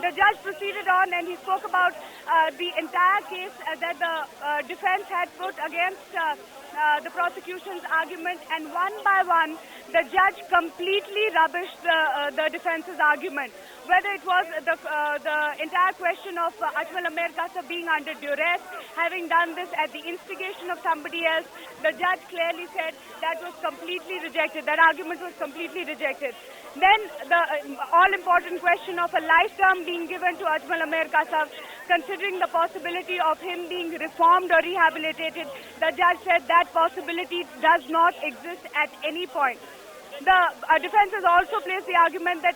The judge proceeded on and he spoke about the entire case that the defense had put against the prosecution's argument, and one by one the judge completely rubbished the defense's argument. Whether it was the entire question of Ajmal Amer Kasab being under duress, having done this at the instigation of somebody else, the judge clearly said that was completely rejected. That argument was completely rejected. Then the all-important question of a life term being given to Ajmal Amer Kasab, considering the possibility of him being reformed or rehabilitated, the judge said that possibility does not exist at any point. The defense has also placed the argument that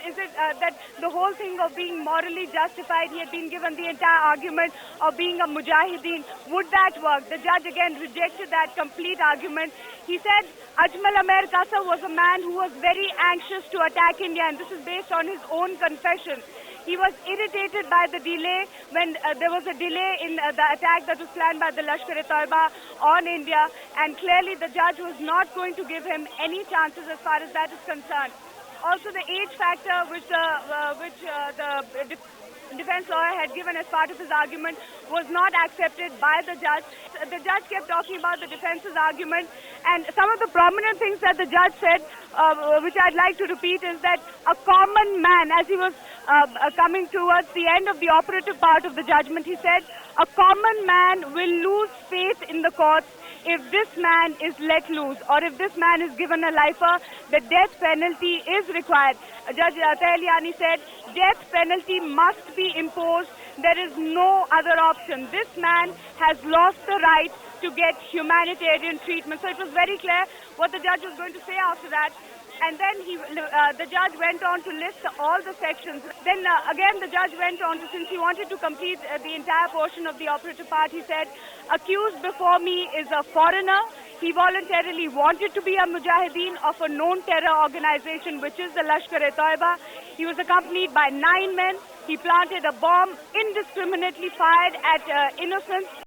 that the whole thing of being morally justified, he had been given the entire argument of being a mujahideen. Would that work? The judge again rejected that complete argument. He said Ajmal Amer Kasab was a man who was very anxious to attack India, and this is based on his own confession. He was irritated by the delay when there was a delay in the attack that was planned by the Lashkar-e-Taiba on India, and clearly the judge was not going to give him any chances as far as that is concerned. Also, the age factor which the defense lawyer had given as part of his argument was not accepted by the judge. The judge kept talking about the defense's argument, and some of the prominent things that the judge said, which I'd like to repeat, is that a common man, as he was coming towards the end of the operative part of the judgment, he said, a common man will lose faith in the courts if this man is let loose, or if this man is given a lifer. The death penalty is required. Judge Tayaliani said, death penalty must be imposed. There is no other option. This man has lost the right to get humanitarian treatment. So it was very clear what the judge was going to say after that. And then the judge went on to list all the sections. Then again the judge went on to, since he wanted to complete the entire portion of the operative part, he said, accused before me is a foreigner. He voluntarily wanted to be a mujahideen of a known terror organization, which is the Lashkar-e-Taiba. He was accompanied by 9 men. He planted a bomb, indiscriminately fired at innocents.